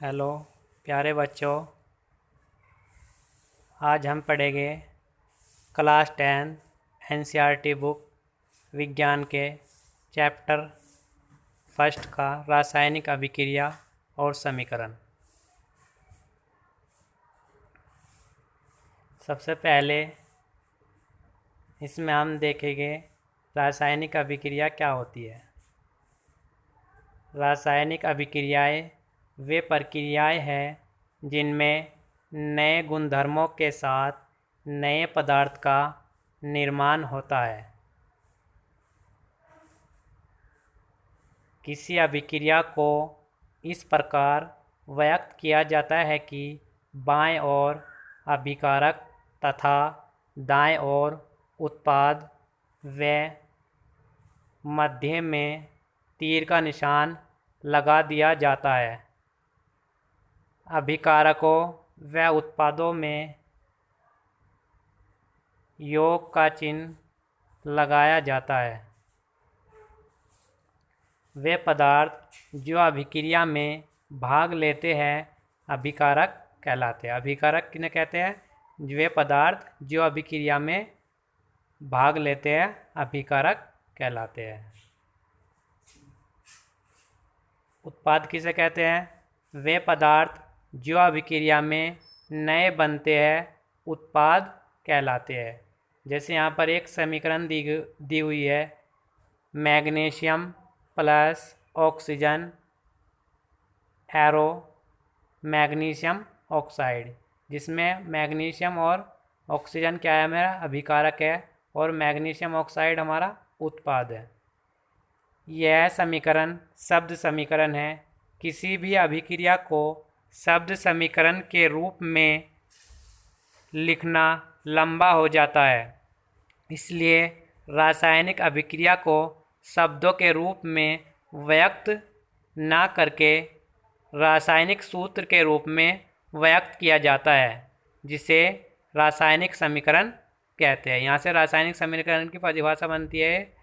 Hello प्यारे बच्चों। आज हम पढ़ेंगे क्लास 10 एनसीईआरटी बुक विज्ञान के चैप्टर फर्स्ट का रासायनिक अभिक्रिया और समीकरण। सबसे पहले इसमें हम देखेंगे रासायनिक अभिक्रिया क्या होती है। रासायनिक अभिक्रियाएं वे प्रक्रियाएं हैं जिनमें नए गुणधर्मों के साथ नए पदार्थ का निर्माण होता है। किसी अभिक्रिया को इस प्रकार व्यक्त किया जाता है कि बाएं ओर अभिकारक तथा दाएं ओर उत्पाद व मध्य में तीर का निशान लगा दिया जाता है। अभिकारकों व उत्पादों में योग का चिन्ह लगाया जाता है। वे पदार्थ जो अभिक्रिया में भाग लेते हैं अभिकारक कहलाते हैं। अभिकारक किन्हें कहते हैं? वे पदार्थ जो अभिक्रिया में भाग लेते हैं अभिकारक कहलाते हैं। उत्पाद किसे कहते हैं? वे पदार्थ जो अभिक्रिया में नए बनते हैं उत्पाद कहलाते हैं। जैसे यहाँ पर एक समीकरण दी हुई है, magnesium plus oxygen arrow magnesium oxide, जिसमें मैग्नीशियम और ऑक्सीजन क्या है? हमारा अभिकारक है और मैग्नीशियम ऑक्साइड हमारा उत्पाद है। यह समीकरण शब्द समीकरण है। किसी भी अभिक्रिया को शब्द समीकरण के रूप में लिखना लंबा हो जाता है, इसलिए रासायनिक अभिक्रिया को शब्दों के रूप में व्यक्त ना करके रासायनिक सूत्र के रूप में व्यक्त किया जाता है, जिसे रासायनिक समीकरण कहते हैं। यहाँ से रासायनिक समीकरण की परिभाषा बनती है,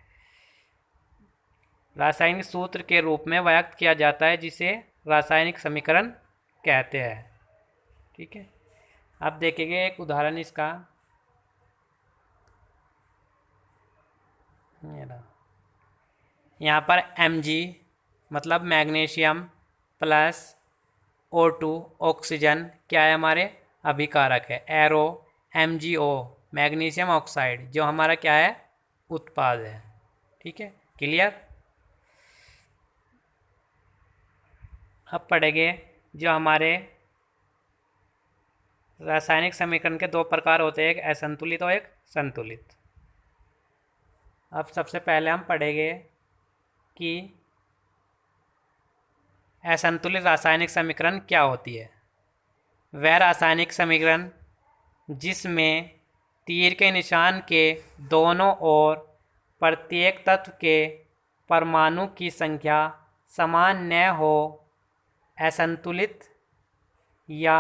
रासायनिक सूत्र के रूप में व्यक्त किया जाता है, जिसे रासायनिक समीकरण कहते हैं। ठीक है, अब देखेंगे एक उदाहरण इसका। यहाँ पर Mg मतलब मैग्नीशियम प्लस O2 ऑक्सीजन क्या है? हमारे अभिकारक है। एरो MgO मैग्नीशियम ऑक्साइड जो हमारा क्या है? उत्पाद है। ठीक है, क्लियर। अब पढ़ेंगे जो हमारे रासायनिक समीकरण के दो प्रकार होते हैं, एक असंतुलित और एक संतुलित। अब सबसे पहले हम पढ़ेंगे कि असंतुलित रासायनिक समीकरण क्या होती है। वह रासायनिक समीकरण जिसमें तीर के निशान के दोनों ओर प्रत्येक तत्व के परमाणु की संख्या समान न हो, असंतुलित या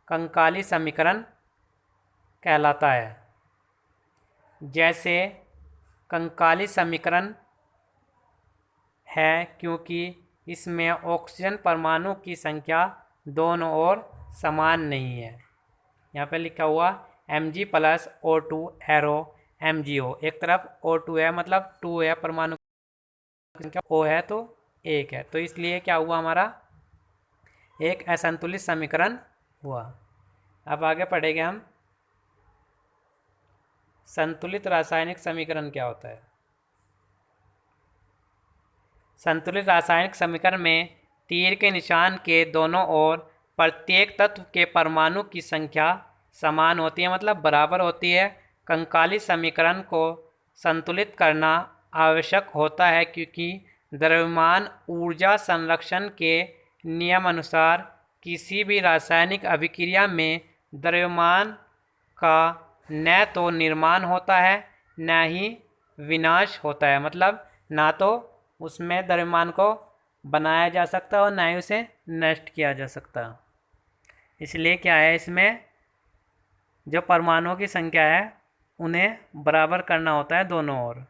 कंकाली समीकरण कहलाता है। जैसे कंकाली समीकरण है क्योंकि इसमें ऑक्सीजन परमाणु की संख्या दोनों ओर समान नहीं है। यहाँ पे लिखा हुआ Mg plus O2 arrow MgO, एक तरफ O2 है मतलब 2 है, परमाणु की संख्या O है तो 1 है, तो इसलिए क्या हुआ? हमारा एक असंतुलित समीकरण हुआ। अब आगे पढ़ेंगे हम संतुलित रासायनिक समीकरण क्या होता है। संतुलित रासायनिक समीकरण में तीर के निशान के दोनों ओर प्रत्येक तत्व के परमाणु की संख्या समान होती है, मतलब बराबर होती है। कंकाली समीकरण को संतुलित करना आवश्यक होता है क्योंकि द्रव्यमान ऊर्जा संरक्षण के नियम अनुसार किसी भी रासायनिक अभिक्रिया में द्रव्यमान का न तो निर्माण होता है न ही विनाश होता है, मतलब ना तो उसमें द्रव्यमान को बनाया जा सकता है और ना ही उसे नष्ट किया जा सकता। इसलिए क्या है, इसमें जो परमाणुओं की संख्या है उन्हें बराबर करना होता है दोनों ओर,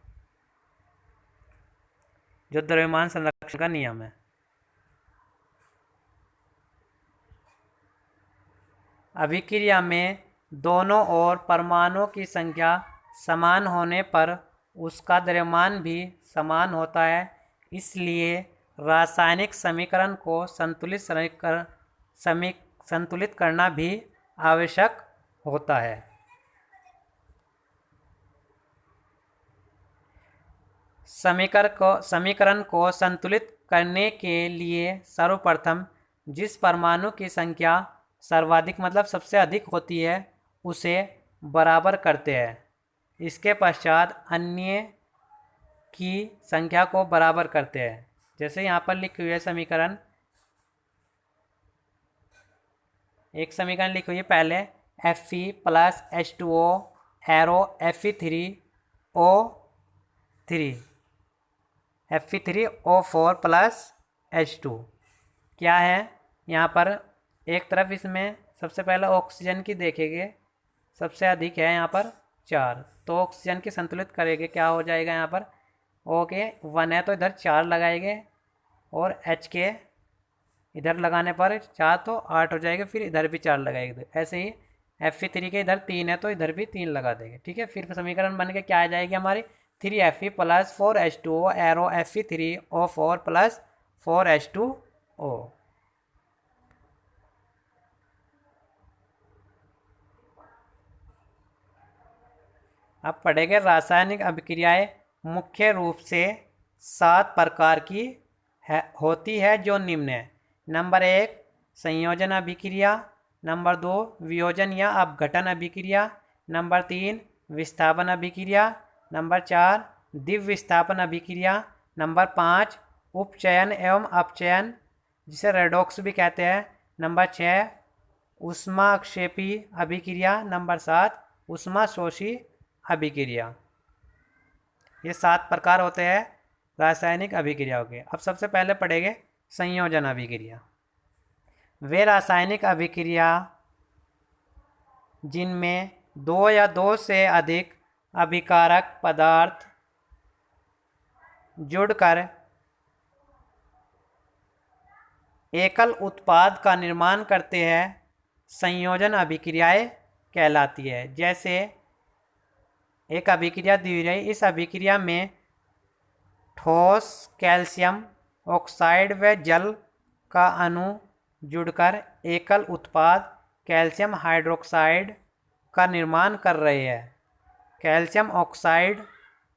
जो द्रव्यमान संरक्षण का नियम है। अभिक्रिया में दोनों ओर परमाणुओं की संख्या समान होने पर उसका द्रव्यमान भी समान होता है। इसलिए रासायनिक समीकरण को संतुलित करना भी आवश्यक होता है। समीकरण को संतुलित करने के लिए सर्वप्रथम जिस परमाणु की संख्या सर्वाधिक मतलब सबसे अधिक होती है उसे बराबर करते हैं। इसके पश्चात अन्य की संख्या को बराबर करते हैं। जैसे यहाँ पर लिखी हुई है समीकरण, एक समीकरण लिखी हुई है पहले Fe plus H2O arrow Fe3O4 plus H2 क्या है। यहाँ पर एक तरफ इसमें सबसे पहले ऑक्सीजन की देखेंगे, सबसे अधिक है यहाँ पर 4, तो ऑक्सीजन की संतुलित करेंगे, क्या हो जाएगा यहाँ पर ओके 1 है तो इधर 4 लगाएंगे और H के इधर लगाने पर 4 तो 8 हो जाएगा, फिर इधर भी 4 लगाएंगे। ऐसे ही Fe3 के इधर 3 है तो इधर भी 3 लगा देंगे। ठीक है, फिर समीकरण बन के क्या आ जाएगी हमारी 3Fe plus 4H2O arrow Fe3O4 plus 4H2O। अब पढ़ेंगे रासायनिक अभिक्रियाएं मुख्य रूप से 7 प्रकार की होती है जो निम्न है। नंबर 1 संयोजन अभिक्रिया, नंबर 2 वियोजन या अपघटन अभिक्रिया, नंबर 3 विस्थापन अभिक्रिया, नंबर 4 द्विविस्थापन अभिक्रिया, नंबर 5 उपचयन एवं अपचयन जिसे रेडॉक्स भी कहते हैं, नंबर 6 ऊष्माक्षेपी अभिक्रिया, नंबर 7 ऊष्माशोषी अभिक्रिया। ये 7 प्रकार होते हैं रासायनिक अभिक्रियाओं के। अब सबसे पहले पढ़ेंगे संयोजन अभिक्रिया। वे रासायनिक अभिक्रिया जिनमें 2 या 2 से अधिक अभिकारक पदार्थ जुड़कर एकल उत्पाद का निर्माण करते हैं संयोजन अभिक्रियाएं कहलाती है। जैसे एक अभिक्रिया दी गई, इस अभिक्रिया में ठोस कैल्शियम ऑक्साइड व जल का अणु जुड़कर एकल उत्पाद कैल्शियम हाइड्रोक्साइड का निर्माण कर रहे हैं। कैल्शियम ऑक्साइड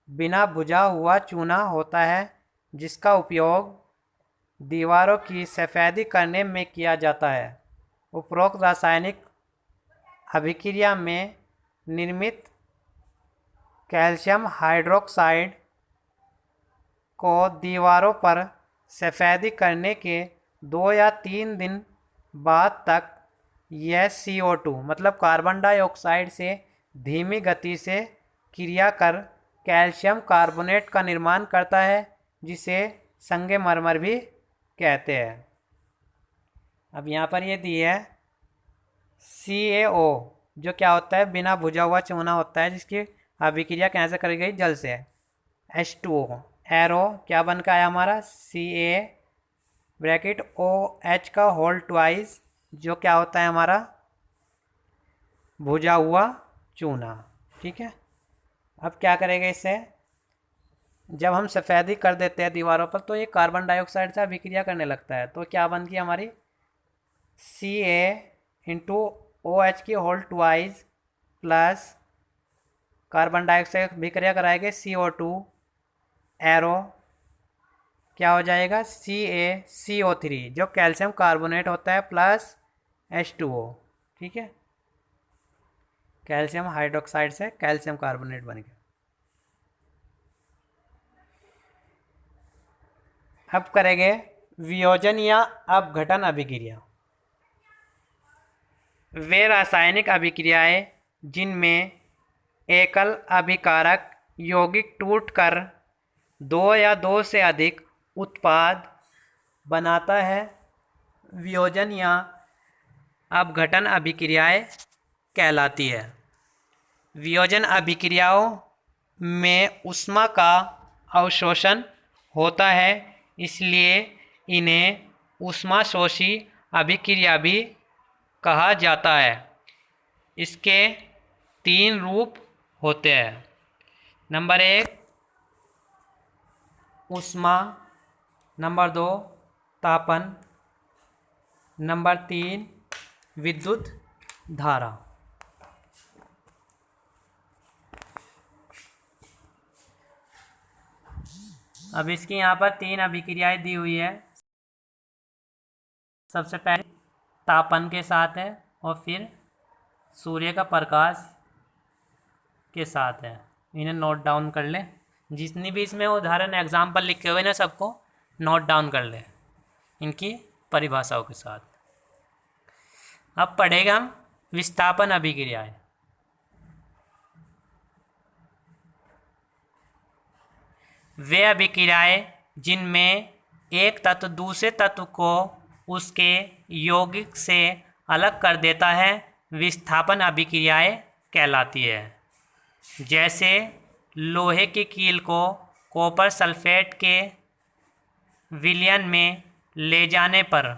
बिना बुझा हुआ चूना होता है जिसका उपयोग दीवारों की सफेदी करने में किया जाता है। उपरोक्त रासायनिक अभिक्रिया में निर्मित कैल्शियम हाइड्रोक्साइड को दीवारों पर सफेदी करने के 2 या 3 दिन बाद तक यह CO2 मतलब कार्बन डाइऑक्साइड से धीमी गति से क्रिया कर कैल्शियम कार्बोनेट का निर्माण करता है जिसे संगमरमर भी कहते हैं। अब यहाँ पर ये दी है CaO जो क्या होता है बिना बुझा हुआ चूना होता है जिसकी अभिक्रिया कैसे करी गई जल से। H2O एरो क्या बन का है हमारा Ca ब्रैकेट OH का होल ट्वाइस जो क्या होता है हमारा भुजा हुआ चूना। ठीक है, अब क्या करेंगे इससे, जब हम सफ़ेदी कर देते हैं दीवारों पर तो ये कार्बन डाइऑक्साइड से अभिक्रिया करने लगता है, तो क्या बनती है हमारी Ca*OH की whole twice plus carbon dioxide अभिक्रिया कराएंगे CO2 एरो क्या हो जाएगा CaCO3 जो कैल्शियम कार्बोनेट होता है प्लस H2O। ठीक है, कैल्शियम हाइड्रोक्साइड से कैल्शियम कार्बोनेट बन गया। अब करेंगे वियोजन या अपघटन अभिक्रिया। वे रासायनिक अभिक्रियाएं जिनमें एकल अभिकारक यौगिक टूटकर 2 या 2 से अधिक उत्पाद बनाता है वियोजन या अपघटन अभिक्रियाएं कहलाती है। वियोजन अभिक्रियाओं में ऊष्मा का अवशोषण होता है इसलिए इन्हें ऊष्माशोषी अभिक्रिया भी कहा जाता है। इसके 3 रूप होते हैं। नंबर 1 ऊष्मा, नंबर 2 तापन, नंबर 3 विद्युत धारा। अब इसकी यहाँ पर 3 अभिक्रियाएं दी हुई है। सबसे पहले तापन के साथ है और फिर सूर्य का प्रकाश के साथ है। इन्हें नोट डाउन कर लें। जितनी भी इसमें उदाहरण एग्जाम्पल लिखे हुए ना सबको नोट डाउन कर लें इनकी परिभाषाओं के साथ। अब पढ़ेगा हम विस्थापन अभिक्रियाएं। वे अभिक्रियाएं जिनमें एक तत्व दूसरे तत्व को उसके यौगिक से अलग कर देता है विस्थापन अभिक्रियाएं कहलाती है। जैसे लोहे की कील को कॉपर सल्फेट के विलयन में ले जाने पर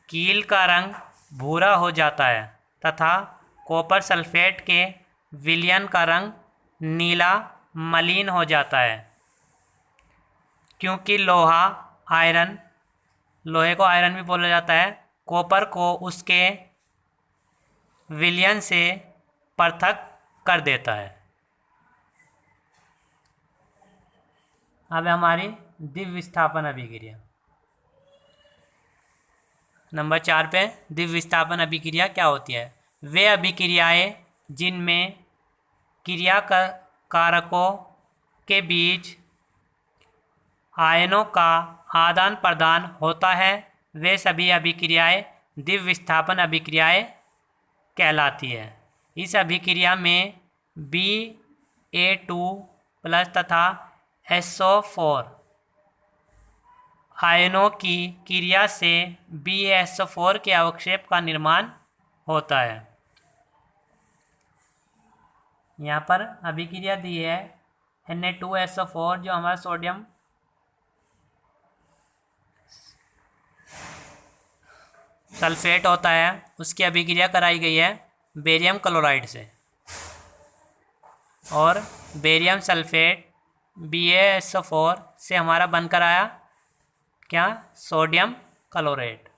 कील का रंग भूरा हो जाता है तथा कॉपर सल्फेट के विलयन का रंग नीला मलिन हो जाता है, क्योंकि लोहे को आयरन भी बोला जाता है, कॉपर को उसके विलयन से पृथक कर देता है। अब हमारी दिव्य विस्थापन अभिक्रिया नंबर 4 पे। दिव्य विस्थापन अभिक्रिया क्या होती है? वे अभिक्रियाएं जिनमें क्रिया कारकों के बीच आयनों का आदान प्रदान होता है वे सभी अभिक्रियाएं दिव्य विस्थापन अभिक्रियाएं कहलाती है। इस अभिक्रिया में Ba2+ तथा SO4 आयनों की क्रिया से BaSO4 के अवक्षेप का निर्माण होता है। यहाँ पर अभिक्रिया दी है Na2SO4 जो हमारा सोडियम सल्फेट होता है, उसकी अभिक्रिया कराई गई है बेरियम क्लोराइड से, और बेरियम सल्फेट BaSO4 से हमारा बनकर आया क्या? Sodium chloride.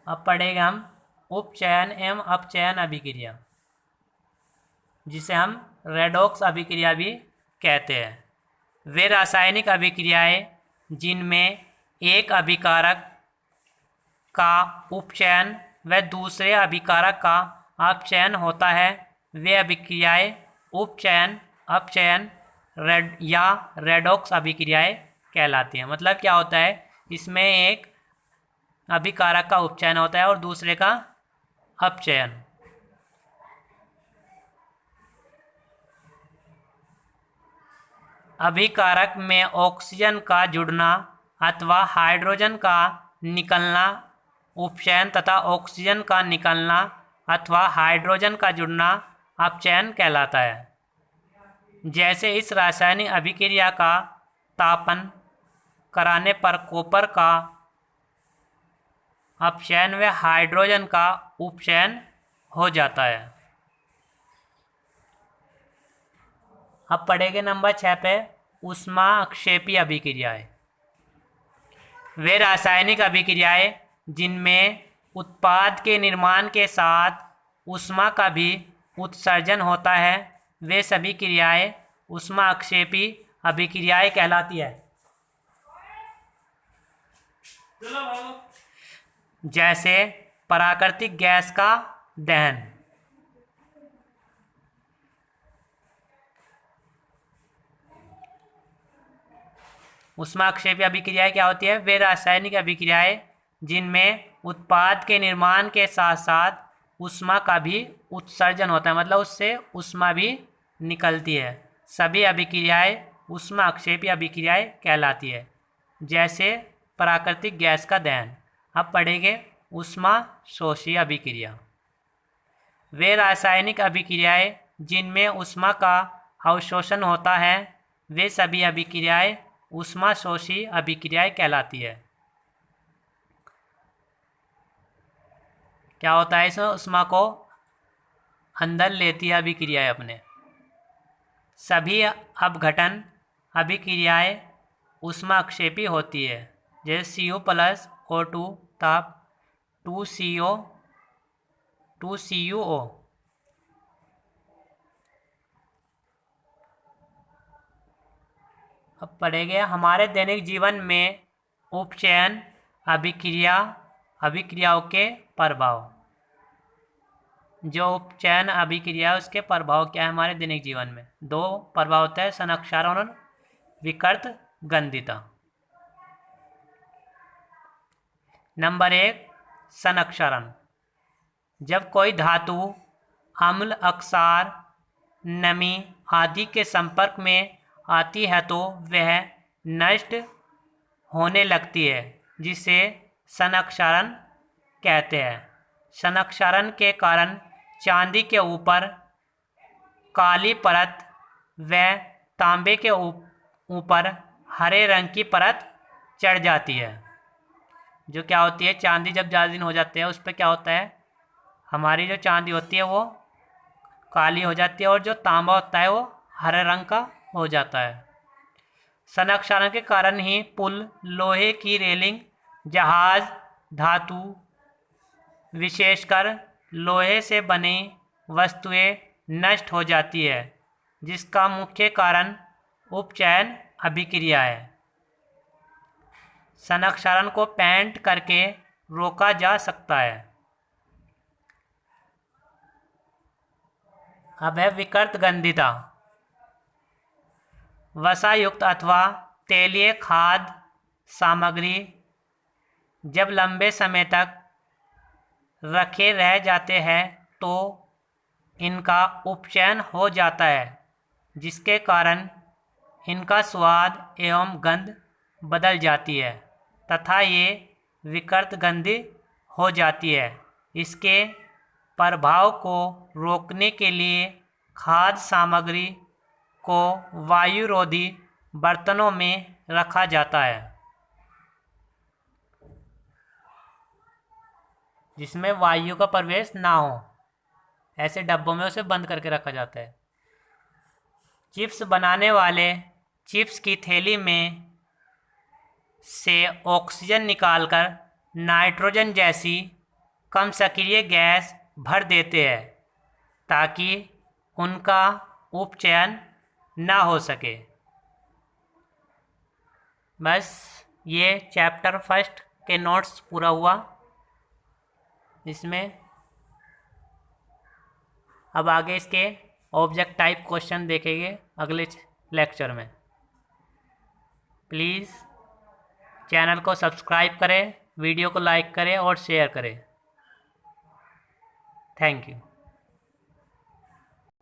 अब पढ़ेगा हम उपचयन एवं अपचयन अभिक्रिया, जिसे हम रेडॉक्स अभिक्रिया भी कहते हैं। वे रासायनिक अभिक्रियाएं जिनमें एक अभिकारक का उपचयन व दूसरे अभिकारक का अपचयन होता है वे अभिक्रियाएं उपचयन, अपचयन या रेडॉक्स अभिक्रियाएं कहलाती हैं। मतलब क्या होता है? इसमें एक अभिकारक का उपचयन होता है और दूसरे का अपचयन। अभिकारक में ऑक्सीजन का जुड़ना अथवा हाइड्रोजन का निकलना उपचयन तथा ऑक्सीजन का निकलना अथवा हाइड्रोजन का जुड़ना अपचयन कहलाता है। जैसे इस रासायनिक अभिक्रिया का तापन कराने पर कॉपर का अपचयन व हाइड्रोजन का उपचयन हो जाता है। अब पढ़ेंगे नंबर 6 पे ऊष्मा अक्षेपी अभिक्रियाएं। वे रासायनिक अभिक्रियाएं जिनमें उत्पाद के निर्माण के साथ ऊष्मा का भी उत्सर्जन होता है वे सभी क्रियाएं ऊष्मा अक्षेपी अभिक्रियाएं कहलाती है। जैसे प्राकृतिक गैस का दहन। ऊष्माक्षेपी अभिक्रियाएं क्या होती है? वे रासायनिक अभिक्रियाएं जिनमें उत्पाद के निर्माण के साथ साथ ऊष्मा का भी उत्सर्जन होता है, मतलब उससे ऊष्मा भी निकलती है। सभी अभिक्रियाएं ऊष्माक्षेपी अभिक्रियाएं कहलाती है। जैसे प्राकृतिक गैस का दहन। अब पढ़ेंगे ऊष्मा शोषी अभिक्रिया। वे रासायनिक अभिक्रियाएं जिनमें ऊष्मा का अवशोषण होता है वे सभी अभिक्रियाएं ऊष्मा शोषी अभिक्रियाएं कहलाती है। क्या होता है, इस ऊष्मा को अंदर लेती है अभिक्रियाएं अपने। सभी अपघटन अभिक्रियाएं ऊष्माक्षेपी होती है। जैसे Cu+O2 ताप 2CuO। अब पढ़ेंगे हमारे दैनिक जीवन में उपचयन अभिक्रियाओं के प्रभाव। जो उपचयन अभिक्रिया उसके प्रभाव क्या है हमारे दैनिक जीवन में? दो प्रभाव होता है, संक्षारण और विकृत गंधिता। नंबर 1, संक्षारण। जब कोई धातु अम्ल, अक्षार, नमी आदि के संपर्क में आती है तो वह नष्ट होने लगती है, जिसे संक्षारण कहते हैं। संक्षारण के कारण चांदी के ऊपर काली परत व तांबे के ऊपर हरे रंग की परत चढ़ जाती है। जो क्या होती है, चांदी जब ज़्यादा दिन हो जाते हैं उस पर क्या होता है, हमारी जो चांदी होती है वो काली हो जाती है और जो तांबा होता है वो हरे रंग का हो जाता है। संक्षारण के कारण ही पुल, लोहे की रेलिंग, जहाज, धातु विशेषकर लोहे से बनी वस्तुएं नष्ट हो जाती है, जिसका मुख्य कारण उपचयन अभिक्रिया है। संक्षारण को पेंट करके रोका जा सकता है। अब है विकृत गंधिता। वसायुक्त अथवा तेलीय खाद्य सामग्री जब लंबे समय तक रखे रह जाते हैं तो इनका उपचयन हो जाता है, जिसके कारण इनका स्वाद एवं गंध बदल जाती है तथा ये विकृत गंधी हो जाती है। इसके प्रभाव को रोकने के लिए खाद्य सामग्री को वायुरोधी बर्तनों में रखा जाता है, जिसमें वायु का प्रवेश ना हो। ऐसे डब्बों में उसे बंद करके रखा जाता है। चिप्स बनाने वाले चिप्स की थैली में से ऑक्सीजन निकालकर नाइट्रोजन जैसी कम सक्रिय गैस भर देते हैं ताकि उनका उपचयन ना हो सके। बस ये चैप्टर 1 के नोट्स पूरा हुआ। इसमें अब आगे इसके ऑब्जेक्ट टाइप क्वेश्चन देखेंगे अगले लेक्चर में। प्लीज़ चैनल को सब्सक्राइब करें, वीडियो को लाइक करें और शेयर करें। Thank you.